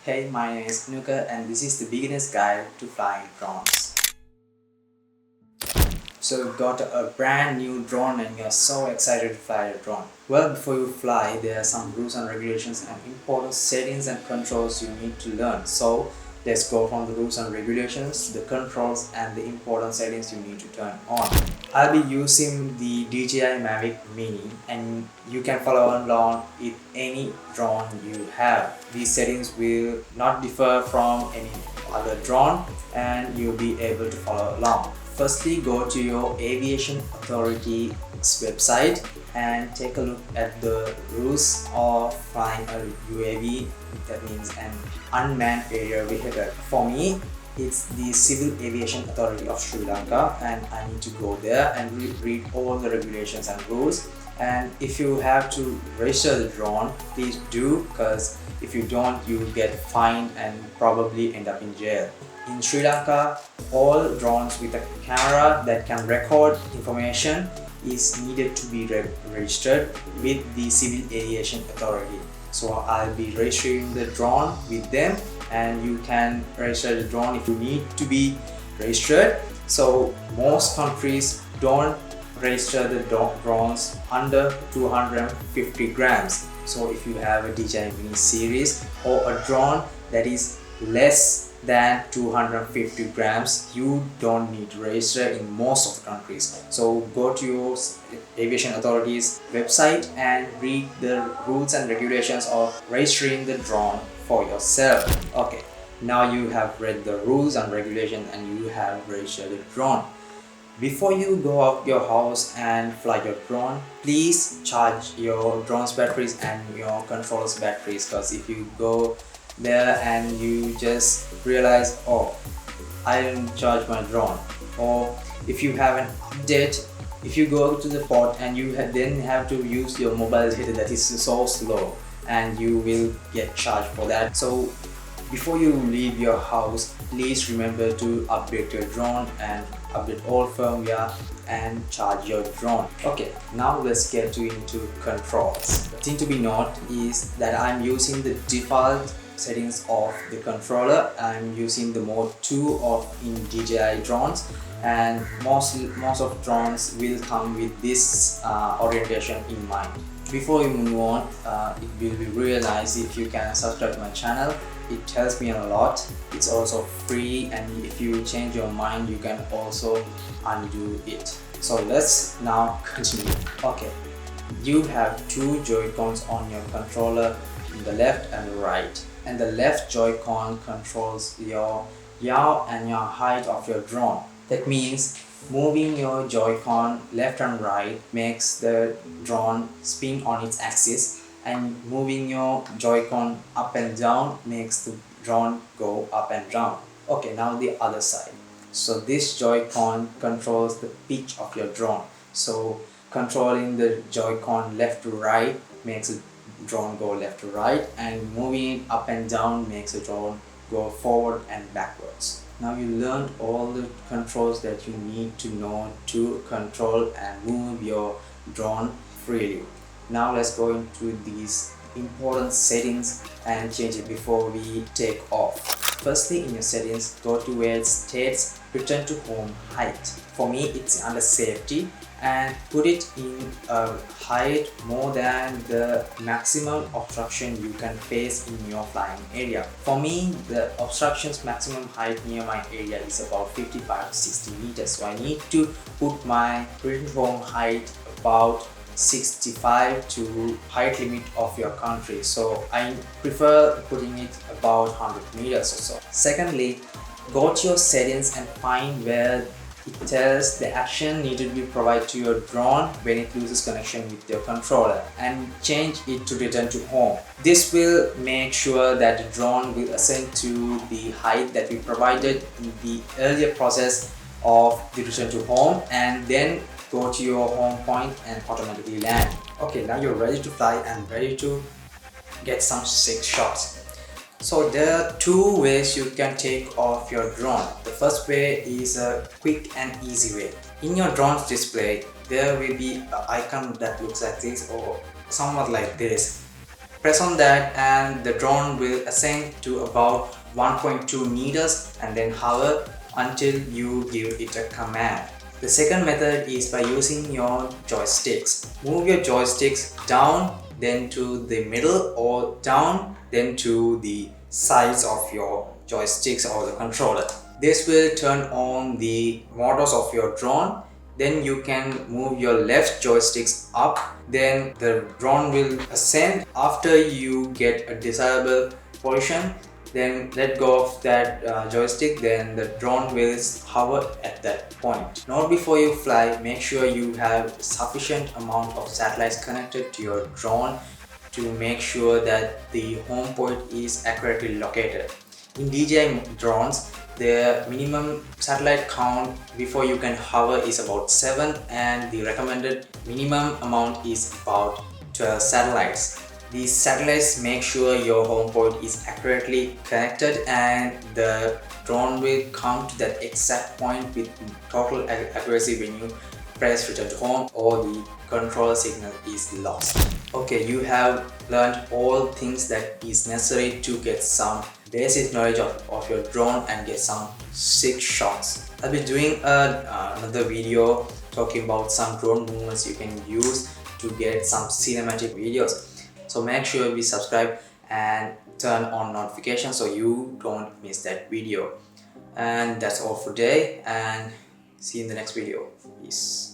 Hey, my name is Nuka and this is the beginner's guide to flying drones. So you've got a brand new drone and you're so excited to fly a drone. Well, before you fly, there are some rules and regulations and important settings and controls you need to learn. So let's go from the rules and regulations, the controls and the important settings you need to turn on. I'll be using the DJI Mavic Mini and you can follow along with any drone you have. These settings will not differ from any other drone and you'll be able to follow along. Firstly, go to your Aviation Authority's website and take a look at the rules of flying a UAV, that means an unmanned aerial vehicle. For me, it's the Civil Aviation Authority of Sri Lanka and I need to go there and read all the regulations and rules. And if you have to register the drone, please do, because if you don't, you will get fined and probably end up in jail. In Sri Lanka, all drones with a camera that can record information is needed to be registered with the Civil Aviation Authority. So I'll be registering the drone with them and you can register the drone if you need to be registered. So most countries don't register the drones under 250 grams. So if you have a DJI Mini series or a drone that is less than 250 grams, you don't need to register in most of the countries. So go to your Aviation Authority's website and read the rules and regulations of registering the drone for yourself. Okay, now you have read the rules and regulations and you have registered the drone. Before you go out your house and fly your drone, please charge your drone's batteries and your controller's batteries, because if you go there and you just realize, oh, I didn't charge my drone, or if you have an update, if you go to the port and you then have to use your mobile data that is so slow and you will get charged for that. So before you leave your house, please remember to update your drone and update all firmware and charge your drone. Okay, now let's get into controls. The thing to be noted is that I'm using the default settings of the controller. I'm using the mode 2 of in DJI drones, and most of drones will come with this orientation in mind. Before you move on, it will be really nice if you can subscribe to my channel. It helps me a lot. It's also free, and if you change your mind, you can also undo it. So let's now continue. Okay, you have two Joy-Cons on your controller, in the left and the right, and the left Joy-Con controls your yaw and your height of your drone. That means moving your Joy-Con left and right makes the drone spin on its axis, and moving your Joy-Con up and down makes the drone go up and down. Okay, now the other side. So this Joy-Con controls the pitch of your drone. So controlling the Joy-Con left to right makes the drone go left to right, and moving it up and down makes the drone go forward and backwards. Now you learned all the controls that you need to know to control and move your drone freely. Now let's go into these important settings and change it before we take off. Firstly, in your settings, go to where it states return to home height. For me, it's under safety, and put it in a height more than the maximum obstruction you can face in your flying area. For me, the obstruction's maximum height near my area is about 55 to 60 meters. So I need to put my return to home height about 65 to height limit of your country. So I prefer putting it about 100 meters or so. Secondly, go to your settings and find where it tells the action needed to be provided to your drone when it loses connection with your controller, and change it to return to home. This will make sure that the drone will ascend to the height that we provided in the earlier process of the return to home, and then go to your home point and automatically land. Okay, now you're ready to fly and ready to get some sick shots. So there are two ways you can take off your drone. The first way is a quick and easy way. In your drone's display, there will be an icon that looks like this or somewhat like this. Press on that and the drone will ascend to about 1.2 meters and then hover until you give it a command. The second method is by using your joysticks. Move your joysticks down, then to the middle, or down, then to the sides of your joysticks or the controller. This will turn on the motors of your drone. Then you can move your left joysticks up, then the drone will ascend. After you get a desirable position, then let go of that joystick, then the drone will hover at that point. Note, before you fly, make sure you have sufficient amount of satellites connected to your drone to make sure that the home point is accurately located. In DJI drones, the minimum satellite count before you can hover is about 7, and the recommended minimum amount is about 12 satellites. These satellites make sure your home point is accurately connected and the drone will come to that exact point with total accuracy when you press return to home or the control signal is lost. Okay, you have learned all things that is necessary to get some basic knowledge of your drone and get some sick shots. I'll be doing another video talking about some drone movements you can use to get some cinematic videos. So make sure you subscribe and turn on notifications so you don't miss that video. And that's all for today, and see you in the next video. Peace.